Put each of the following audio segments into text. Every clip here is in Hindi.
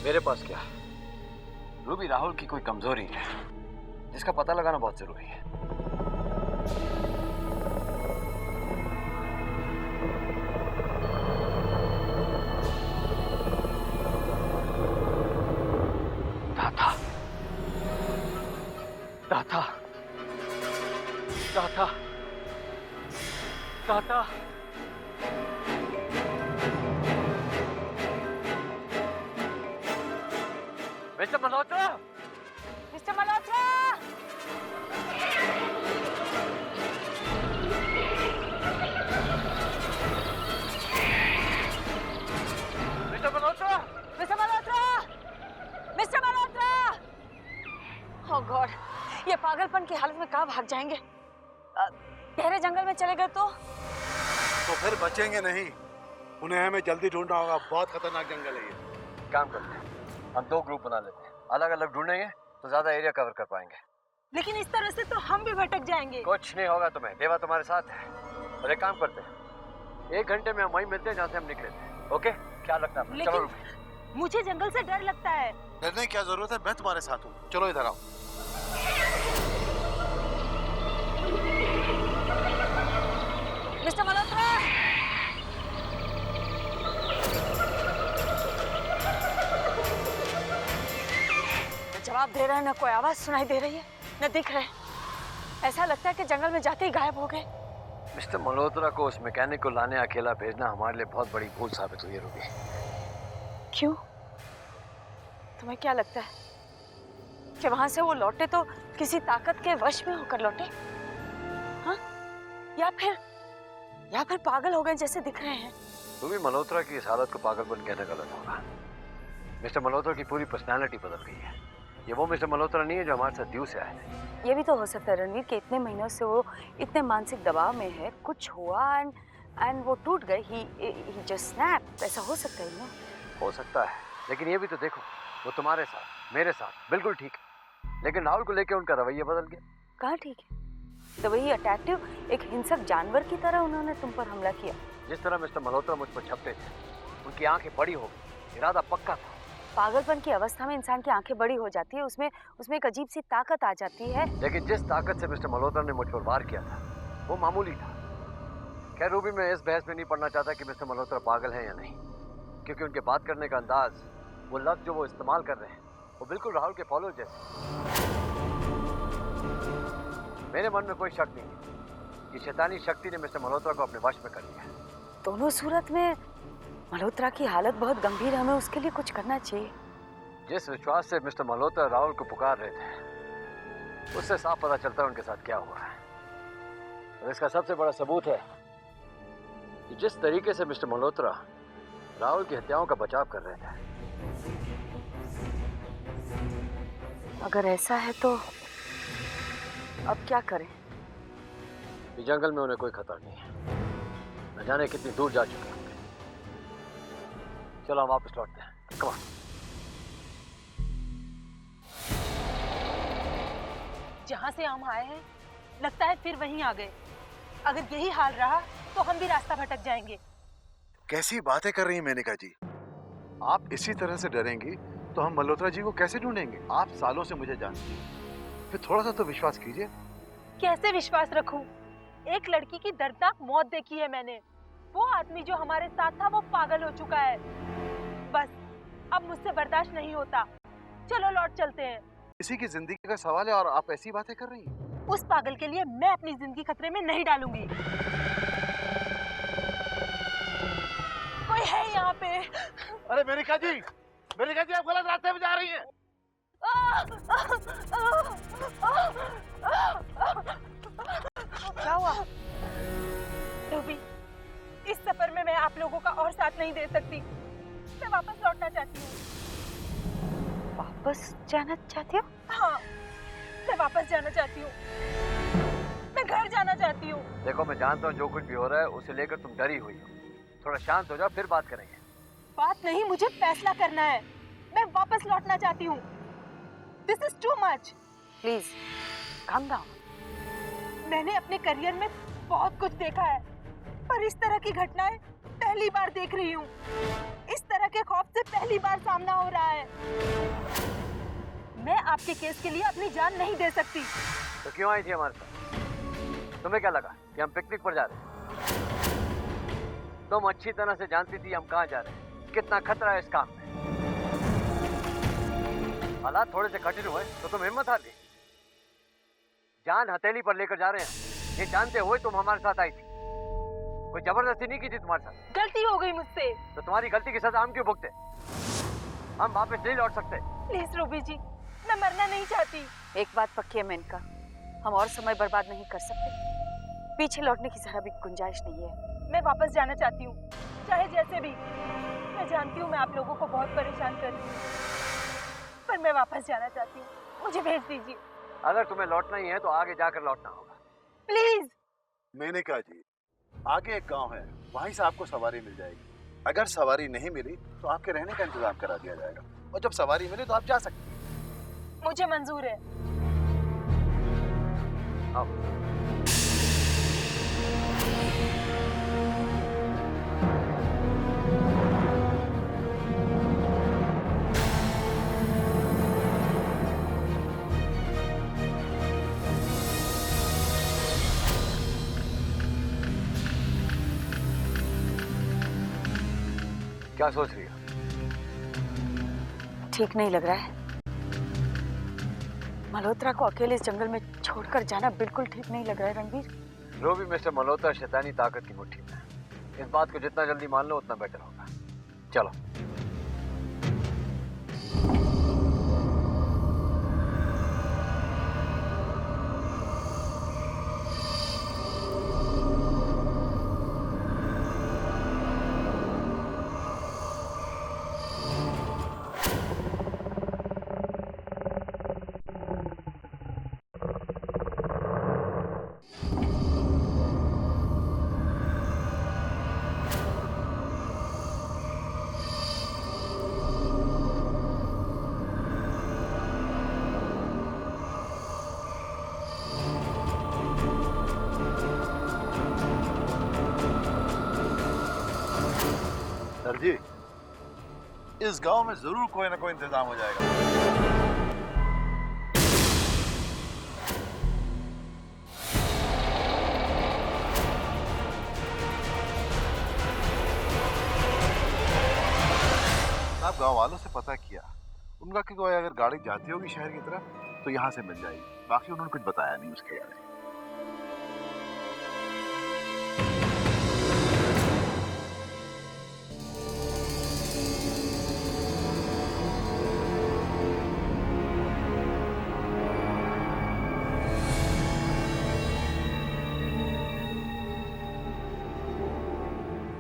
मेरे पास क्या? रूबी राहुल की कोई कमजोरी है जिसका पता लगाना बहुत जरूरी है। दाता, दाता, दाता, दाता। Mister Malhotra! Mister Malhotra! Mister Malhotra! Mister Malhotra! Mister Malhotra! Oh god, ये पागलपन की हालत में कहाँ भाग जाएंगे? गहरे जंगल में चले गए तो फिर बचेंगे नहीं। उन्हें हमें जल्दी ढूंढना होगा, बहुत खतरनाक जंगल है ये। काम करते हैं, हम 2 ग्रुप बना लेते हैं, अलग अलग ढूंढेंगे तो ज्यादा एरिया कवर कर पाएंगे। लेकिन इस तरह से तो हम भी भटक जाएंगे। कुछ नहीं होगा तुम्हें, देवा तुम्हारे साथ है। और एक काम करते हैं, 1 घंटे में हम वहीं मिलते हैं जहाँ से हम निकले थे। ओके, ख्याल रखना अपना। चलो रुको। मुझे जंगल से डर लगता है। डरने की क्या जरूरत है, मैं तुम्हारे साथ हूँ। चलो इधर आओ। मिस्टर मल्होत्रा! जवाब दे रहे हैं, ना कोई आवाज सुनाई दे रही है, न दिख रहे। ऐसा लगता है कि जंगल में जाते ही गायब हो गए। मिस्टर मल्होत्रा को उस मैकेनिक को लाने अकेला भेजना हमारे लिए बहुत बड़ी भूल साबित हुई है रूबी। क्यों? तुम्हें क्या लगता है कि वहां से वो लौटे तो किसी ताकत के वश में होकर लौटे? हाँ? या फिर पागल हो गए जैसे दिख रहे हैं। रूबी, मल्होत्रा की इस हालत को पागलपन कहना गलत होगा। मिस्टर मल्होत्रा की पूरी पर्सनालिटी बदल गई है। ये वो मिस्टर मल्होत्रा नहीं है जो हमारे साथ दीव से आए थे। ये भी तो हो सकता है रणवीर कि इतने महीनों से वो इतने मानसिक दबाव में है, कुछ हुआ एंड वो टूट गए। ही जस्ट स्नैप। ऐसा हो सकता है ना? हो सकता है, लेकिन ये भी तो देखो, वो तुम्हारे साथ, मेरे साथ बिल्कुल ठीक है, लेकिन राहुल को लेकर उनका रवैया बदल गया। कहाँ ठीक है? तो वही अट्रैक्टिव एक हिंसक जानवर की तरह उन्होंने तुम पर हमला किया। जिस तरह मिस्टर मल्होत्रा मुझ पर झपटे थे, उनकी आंखें बड़ी हो गई, इरादा पक्का था। पागलपन की अवस्था में इंसान की आंखें बड़ी हो जाती है, उसमें एक अजीब सी ताकत आ जाती है। लेकिन जिस ताकत से मिस्टर मल्होत्रा ने मुझ पर वार किया था वो मामूली था। खैर रूबी, मैं इस बहस में नहीं पढ़ना चाहता कि मिस्टर मल्होत्रा पागल है या नहीं, क्योंकि उनके बात करने का अंदाज, वो लफ्ज जो वो इस्तेमाल कर रहे हैं, वो बिल्कुल राहुल के फॉलो जैसे। मेरे मन में कोई शक नहीं है कि शैतानी शक्ति ने मिस्टर मल्होत्रा को अपने वश में कर लिया है। दोनों सूरत में मल्होत्रा की हालत बहुत गंभीर है, हमें उसके लिए कुछ करना चाहिए। जिस विश्वास से मिस्टर मल्होत्रा राहुल को पुकार रहे थे, उससे साफ पता चलता है उनके साथ क्या हुआ है। और इसका सबसे बड़ा सबूत है कि जिस तरीके से मिस्टर मल्होत्रा राहुल की हत्याओं का बचाव कर रहे थे। अगर ऐसा है तो अब क्या करें? इस जंगल में उन्हें कोई खतरा नहीं है, न जाने कितनी दूर जा चुके होंगे। चलो हम वापस लौटते हैं। Come on. जहाँ से हम आए हैं लगता है फिर वहीं आ गए। अगर यही हाल रहा तो हम भी रास्ता भटक जाएंगे। कैसी बातें कर रही हैं मेनका जी? आप इसी तरह से डरेंगी तो हम मल्होत्रा जी को कैसे ढूंढेंगे? आप सालों से मुझे जानती हैं, फिर थोड़ा सा तो विश्वास कीजिए। कैसे विश्वास रखूं? एक लड़की की दर्दनाक मौत देखी है मैंने। वो आदमी जो हमारे साथ था वो पागल हो चुका है। बस अब मुझसे बर्दाश्त नहीं होता। चलो लौट चलते हैं। किसी की जिंदगी का सवाल है और आप ऐसी बातें कर रही हैं? उस पागल के लिए मैं अपनी जिंदगी खतरे में नहीं डालूंगी। कोई है यहाँ पे? अरे मेनका जी आप गलत रास्ते में जा रही हैं। क्या हुआ? रूबी, इस सफर में मैं आप लोगों का और साथ नहीं दे सकती। मैं वापस लौटना चाहती हूँ। वापस जाना चाहती हो? हाँ, मैं वापस जाना चाहती हूँ। मैं घर जाना चाहती हूँ। देखो, मैं जानता हूँ जो कुछ भी हो रहा है उसे लेकर तुम डरी हुई हो। थोड़ा शांत हो जाओ, फिर बात करेंगे। बात नहीं, मुझे फैसला करना है। मैं वापस लौटना चाहती हूँ। This is too much. Please calm down. मैंने अपने करियर में बहुत कुछ देखा है, पर इस तरह की घटनाएं पहली बार देख रही हूँ। इस तरह के खौफ से पहली बार सामना हो रहा है। मैं आपके केस के लिए अपनी जान नहीं दे सकती। तो क्यों आई थी हमारे साथ? तुम्हें क्या लगा कि हम पिकनिक पर जा रहे हैं? तुम अच्छी तरह से जानती थी हम कहाँ जा रहे हैं, कितना खतरा है इस काम में। हालात थोड़े से कठिन हुए तो तुम हिम्मत हार ली। जान हथेली पर लेकर जा रहे हैं, ये जानते हुए तुम हमारे साथ आई थी। कोई जबरदस्ती नहीं की थी तुम्हारे साथ। गलती हो गई मुझसे। तो तुम्हारी गलती की सजा हम क्यों भुगते? हम वापस नहीं लौट सकते। प्लीज रूबी जी, मैं मरना नहीं चाहती। एक बात पक्की है मेनका, हम और समय बर्बाद नहीं कर सकते। पीछे लौटने की जरा भी गुंजाइश नहीं है। मैं वापस जाना चाहती हूँ, चाहे जैसे भी। मैं जानती हूँ मैं आप लोगों को बहुत परेशान कर रही हूँ, पर मैं वापस जाना चाहती हूँ। मुझे भेज दीजिए। अगर तुम्हें लौटना ही है तो आगे जाकर लौटना होगा। प्लीज। मेनका जी, आगे एक गांव है, वहीं से आपको सवारी मिल जाएगी। अगर सवारी नहीं मिली तो आपके रहने का इंतजाम करा दिया जाएगा, और जब सवारी मिले तो आप जा सकते हैं। मुझे मंजूर है। अब क्या सोच रही हो? ठीक नहीं लग रहा है। मल्होत्रा को अकेले इस जंगल में छोड़कर जाना बिल्कुल ठीक नहीं लग रहा है रणवीर। जो भी मिस्टर मल्होत्रा शैतानी ताकत की मुट्ठी में है। इस बात को जितना जल्दी मान लो उतना बेटर होगा। चलो। सर जी, इस गांव में जरूर कोई ना कोई इंतजाम हो जाएगा। आप गांव वालों से पता किया, उनका कि कोई अगर गाड़ी जाती होगी शहर की तरफ तो यहाँ से मिल जाएगी। बाकी उन्होंने कुछ बताया नहीं उसके बारे में।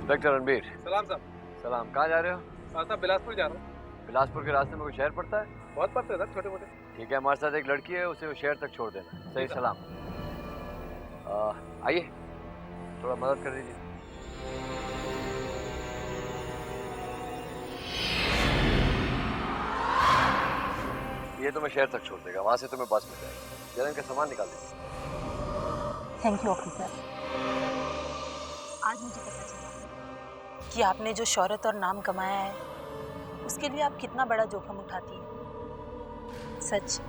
इंस्पेक्टर रणबीर। सलाम साहब। सलाम। कहाँ जा रहे हो? साहब बिलासपुर जा रहा हूँ। बिलासपुर के रास्ते में कोई शहर पड़ता है? बहुत पड़ते हैं सर, छोटे मोटे। ठीक है, हमारे साथ एक लड़की है, उसे वो शहर तक छोड़ देना। सही सलाम। आइए, थोड़ा मदद कर दीजिए। ये तुम्हें शहर तक छोड़ देगा, वहां से तुम्हें बस मिल जाएगी। जरा इनका सामान निकाल दीजिए। Thank you officer. आज मुझे पता चला कि आपने जो शोहरत और नाम कमाया है उसके लिए आप कितना बड़ा जोखिम उठाती हैं। सच,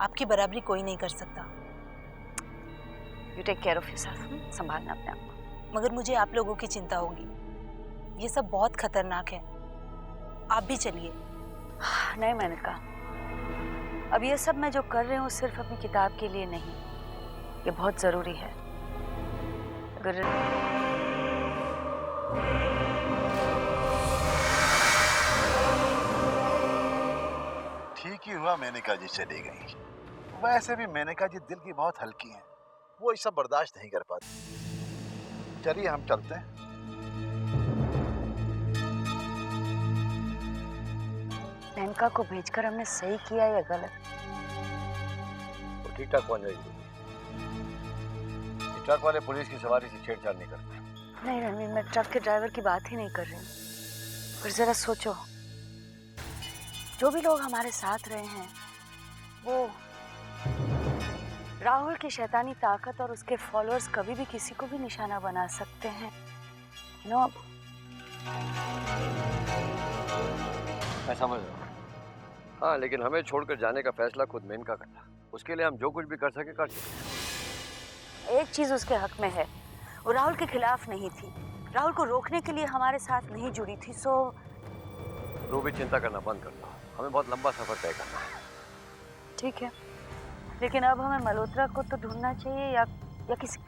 आपकी बराबरी कोई नहीं कर सकता। You take care of yourself, संभालना अपने आप को। मगर मुझे आप लोगों की चिंता होगी, ये सब बहुत खतरनाक है। आप भी चलिए। नहीं मेनका, अब ये सब मैं जो कर रही हूँ सिर्फ अपनी किताब के लिए नहीं, ये बहुत जरूरी है। अगर ठीक ही हुआ मेनका जी चली गई। वैसे भी मेनका जी दिल की बहुत हल्की हैं, वो ये सब बर्दाश्त नहीं कर पाती। चलिए हम चलते हैं। मेनका को भेजकर हमने सही किया या गलत? वो ठीक ठाक पहुंच जाएगी। ट्रक वाले पुलिस की सवारी से छेड़छाड़ नहीं करते। नहीं रणवीर, मैं ट्रक के ड्राइवर की बात ही नहीं कर रही हूँ। पर जरा सोचो, जो भी लोग हमारे साथ रहे हैं वो राहुल की शैतानी ताकत और उसके फॉलोअर्स कभी भी किसी को भी निशाना बना सकते हैं। मैं समझ रहा हूँ। हाँ, लेकिन हमें छोड़कर जाने का फैसला खुद मेनका करना। उसके लिए हम जो कुछ भी कर सके कर चुके। एक चीज उसके हक में है, वो राहुल के खिलाफ नहीं थी, राहुल को रोकने के लिए हमारे साथ नहीं जुड़ी थी। सो रूबी, चिंता करना बंद कर दो, हमें बहुत लंबा सफर तय करना है। ठीक है, लेकिन अब हमें मल्होत्रा को तो ढूंढना चाहिए या किसी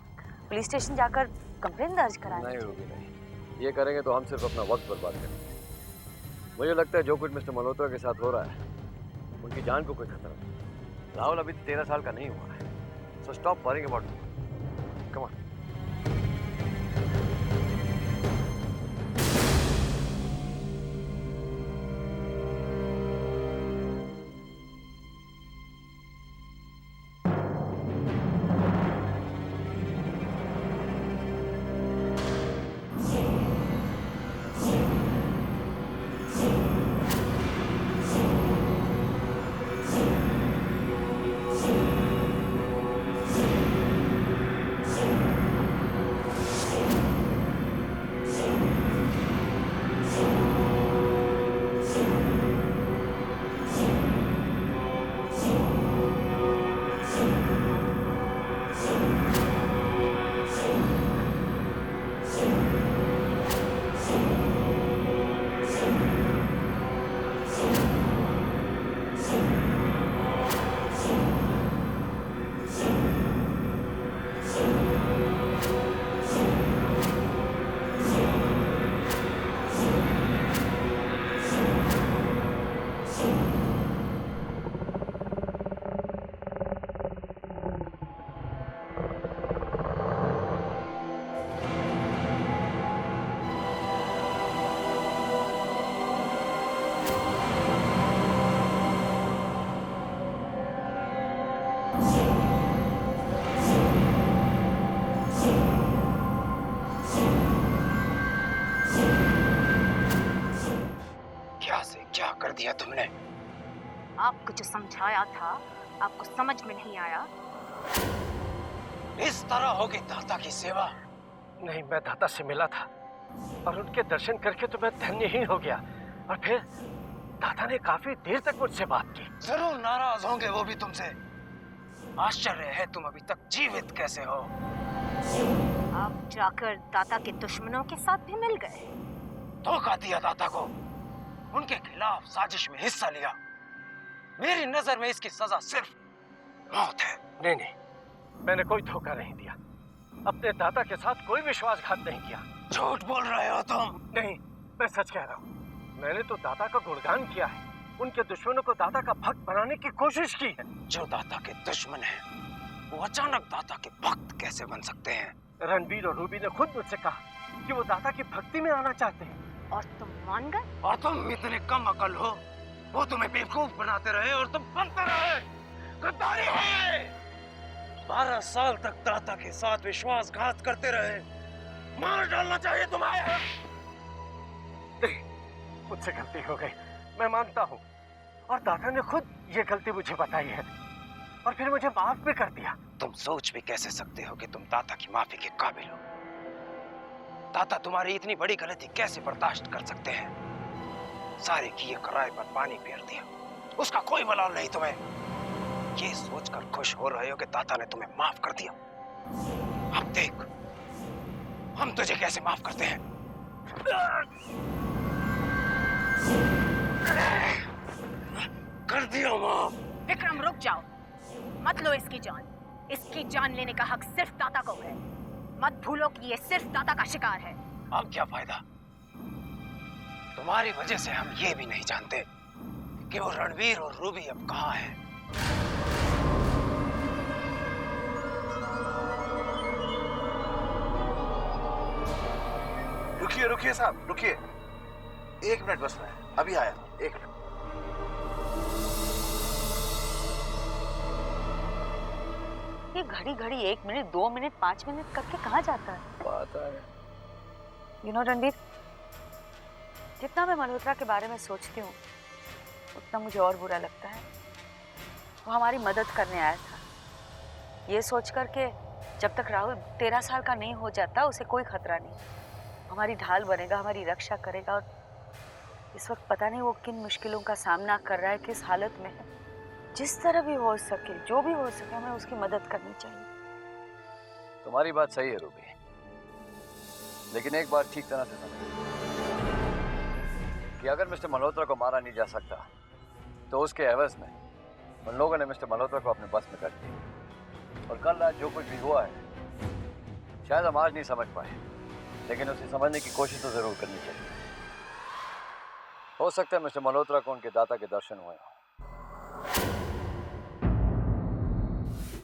पुलिस स्टेशन जाकर कंप्लेंट दर्ज करानी। नहीं रूबी, नहीं, ये करेंगे तो हम सिर्फ अपना वक्त बर्बाद करेंगे। मुझे लगता है जो कुछ मिस्टर मल्होत्रा के साथ हो रहा है, उनकी जान को कोई खतरा नहीं। राहुल अभी 13 साल का नहीं हुआ है, so stop worrying about him. Come on. दिया तुमने? आपको जो समझाया था आपको समझ में नहीं आया? इस तरह होगी दाता की सेवा? नहीं, मैं दाता से मिला था और उनके दर्शन करके तो मैं धन्यहीन हो गया। और फिर दाता ने काफी देर तक मुझसे बात की। जरूर नाराज होंगे वो भी तुमसे। आश्चर्य है तुम अभी तक जीवित कैसे हो। आप जाकर दाता के दुश्मनों के साथ भी मिल गए। धोखा दिया दाता को, उनके खिलाफ साजिश में हिस्सा लिया। मेरी नजर में इसकी सजा सिर्फ मौत है। नहीं नहीं, मैंने कोई धोखा नहीं दिया, अपने दाता के साथ कोई विश्वासघात नहीं किया। झूठ बोल रहे हो तुम। नहीं, मैं सच कह रहा हूँ। मैंने तो दाता का गुणगान किया है, उनके दुश्मनों को दाता का भक्त बनाने की कोशिश की है। जो दाता के दुश्मन हैं, वो अचानक दाता के भक्त कैसे बन सकते हैं? रणबीर और रूबी ने खुद मुझसे कहा कि वो दाता की भक्ति में आना चाहते हैं। और तुम मान गए? और तुम इतने कम अकल हो, वो तुम्हें बेवकूफ बनाते रहे और तुम बनते रहे। गद्दारी है। 12 साल तक दाता के साथ विश्वासघात करते रहे। मार डालना चाहिए तुम्हें। नहीं, मुझसे गलती हो गई, मैं मानता हूँ। और दाता ने खुद ये गलती मुझे बताई है और फिर मुझे माफ भी कर दिया। तुम सोच भी कैसे सकते हो कि तुम दाता की माफी के काबिल हो? दाता तुम्हारी इतनी बड़ी गलती कैसे बर्दाश्त कर सकते हैं? सारे किए कराए पर पानी फेर दिया, उसका कोई मलाल नहीं तुम्हें। ये सोचकर खुश हो रहे हो कि दाता ने तुम्हें माफ कर दिया। अब देख हम तुझे कैसे माफ करते हैं। कर दिया माफ। विक्रम रुक जाओ, मत लो इसकी जान। इसकी जान लेने का हक सिर्फ दाता को है। मत भूलो कि ये सिर्फ दाता का शिकार है। अब क्या फायदा? तुम्हारी वजह से हम ये भी नहीं जानते कि वो रणवीर और रूबी अब कहाँ हैं। रुकिए रुकिए साहब, रुकिए 1 मिनट बस, मैं अभी आया। 1 मिनट। ये घड़ी घड़ी 1 मिनट 2 मिनट 5 मिनट करके कहाँ जाता है? पता है। यू नो रणबीर, जितना मैं मल्होत्रा के बारे में सोचती हूँ उतना मुझे और बुरा लगता है। वो हमारी मदद करने आया था, ये सोच कर के जब तक राहुल 13 साल का नहीं हो जाता उसे कोई खतरा नहीं। हमारी ढाल बनेगा, हमारी रक्षा करेगा। और इस वक्त पता नहीं वो किन मुश्किलों का सामना कर रहा है, किस हालत में है। जिस तरह भी हो सके, जो भी हो सके, हमें उसकी मदद करनी चाहिए। तुम्हारी बात सही है रूबी, लेकिन एक बात ठीक तरह से समझो कि अगर मिस्टर मल्होत्रा को मारा नहीं जा सकता तो उसके एवज में उन लोगों ने मिस्टर मल्होत्रा को अपने बस में कर दिया। और कल रात जो कुछ भी हुआ है शायद हम आज नहीं समझ पाए, लेकिन उसे समझने की कोशिश तो जरूर करनी चाहिए। हो सकता है मिस्टर मल्होत्रा को उनके दाता के दर्शन हुए हों।